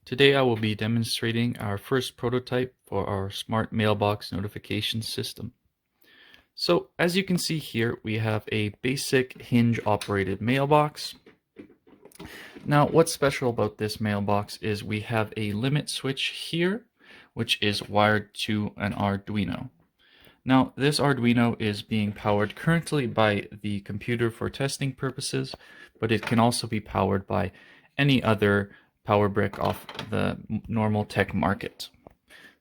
Today I will be demonstrating our first prototype for our smart mailbox notification system. So as you can see here, we have a basic hinge operated mailbox. Now what's special about this mailbox is we have a limit switch here, which is wired to an Arduino. Now this Arduino is being powered currently by the computer for testing purposes, but it can also be powered by any other power brick off the normal tech market.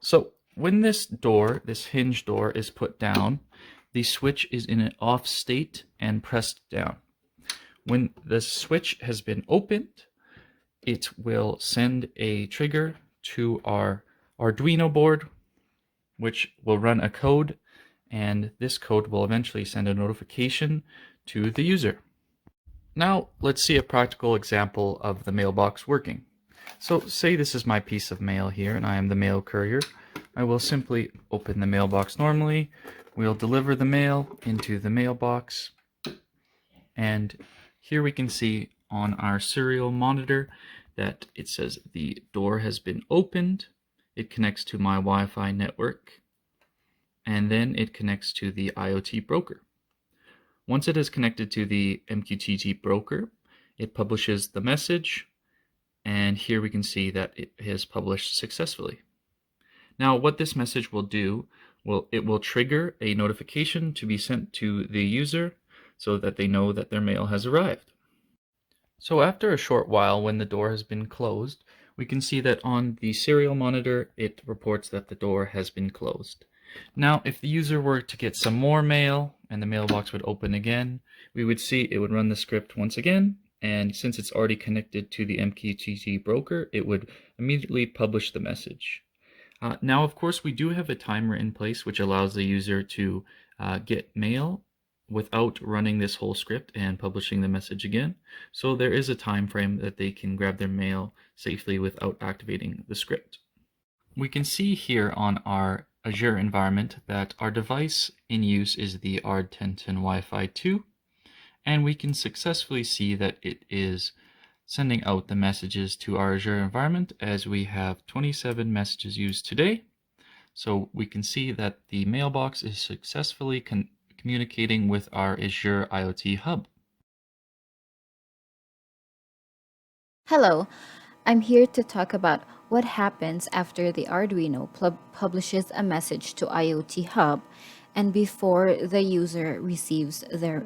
So when this hinge door is put down, the switch is in an off state and pressed down. When the switch has been opened, it will send a trigger to our Arduino board, which will run a code, and this code will eventually send a notification to the user. Now let's see a practical example of the mailbox working. So say this is my piece of mail here and I am the mail courier. I will simply open the mailbox normally. We'll deliver the mail into the mailbox. And here we can see on our serial monitor that it says the door has been opened. It connects to my Wi-Fi network. And then it connects to the IoT broker. Once it is connected to the MQTT broker, it publishes the message. And here we can see that it has published successfully. Now what this message will do, it will trigger a notification to be sent to the user so that they know that their mail has arrived. So after a short while, when the door has been closed, we can see that on the serial monitor, it reports that the door has been closed. Now if the user were to get some more mail and the mailbox would open again, we would see it would run the script once again. And since it's already connected to the MQTT broker, it would immediately publish the message. Now, of course, we do have a timer in place which allows the user to get mail without running this whole script and publishing the message again. So there is a time frame that they can grab their mail safely without activating the script. We can see here on our Azure environment that our device in use is the ARD1010 Wi-Fi 2. And we can successfully see that it is sending out the messages to our Azure environment, as we have 27 messages used today. So we can see that the mailbox is successfully communicating with our Azure IoT hub. Hello, I'm here to talk about what happens after the Arduino publishes a message to IoT hub and before the user receives their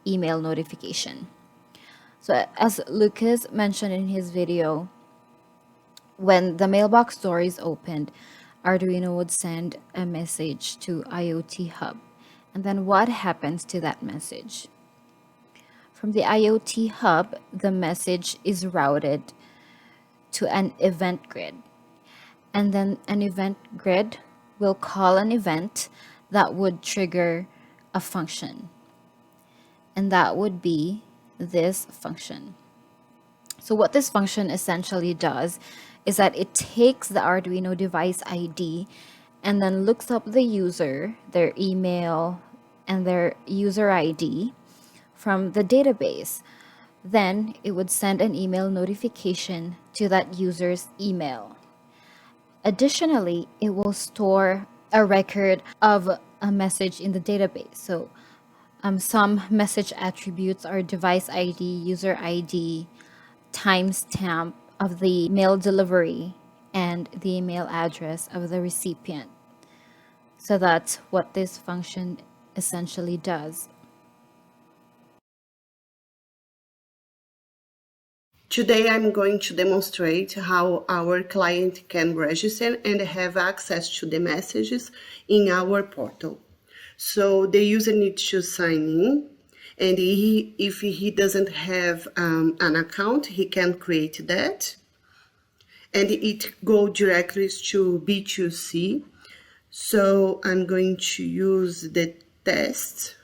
email notification. So as Lucas mentioned in his video, when the mailbox door is opened, Arduino would send a message to IoT hub. And then what happens to that message? From the IoT hub, the message is routed to an event grid. And then an event grid will call an event that would trigger a function. And that would be this function. So what this function essentially does is that it takes the Arduino device ID and then looks up the user, their email, and their user ID from the database. Then it would send an email notification to that user's email. Additionally, it will store a record of a message in the database. So some message attributes are device ID, user ID, timestamp of the mail delivery, and the email address of the recipient. So that's what this function essentially does. Today I'm going to demonstrate how our client can register and have access to the messages in our portal. So the user needs to sign in, and if he doesn't have an account, he can create that. And it goes directly to B2C. So I'm going to use the test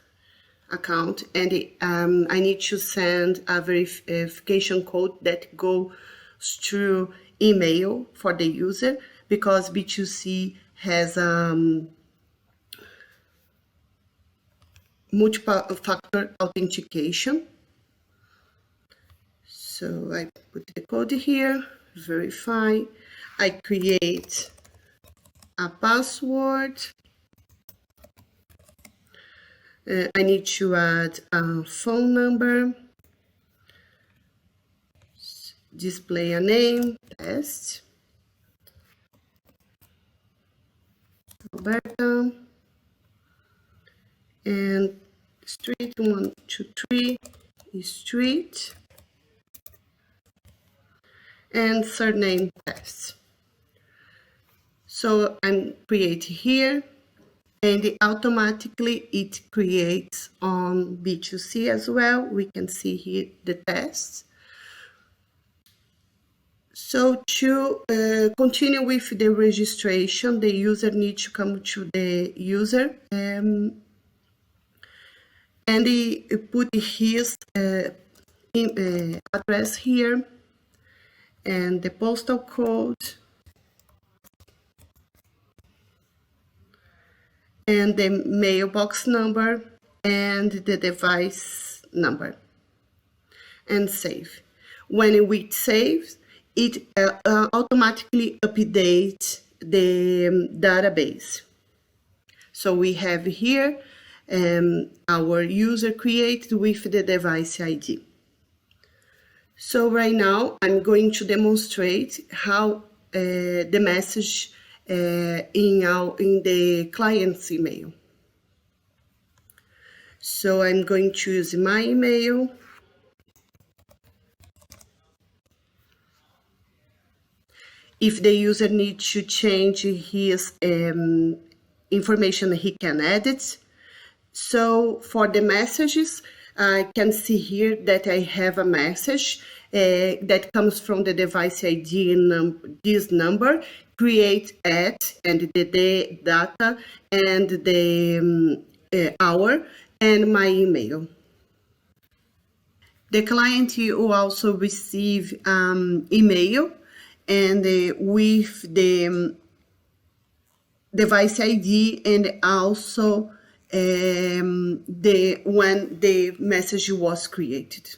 account, and I need to send a verification code that goes through email for the user, because B2C has multi-factor authentication. So I put the code here verify. I create a password. I need to add a phone number. Display a name, test. Roberta. And street 123 is street. And surname test. So I'm creating here, and automatically it creates on B2C as well. We can see here the tests. So to continue with the registration, the user needs to come to the user and he put his address here and the postal code and the mailbox number and the device number and save. When we save, it automatically updates the database. So we have here our user created with the device ID. So right now I'm going to demonstrate how the message in the client's email. So I'm going to use my email. If the user needs to change his information, he can edit. So for the messages, I can see here that I have a message that comes from the device ID and this number, create at, and the day, data, and the hour, and my email. The client will also receive email and with the device ID and also when the message was created.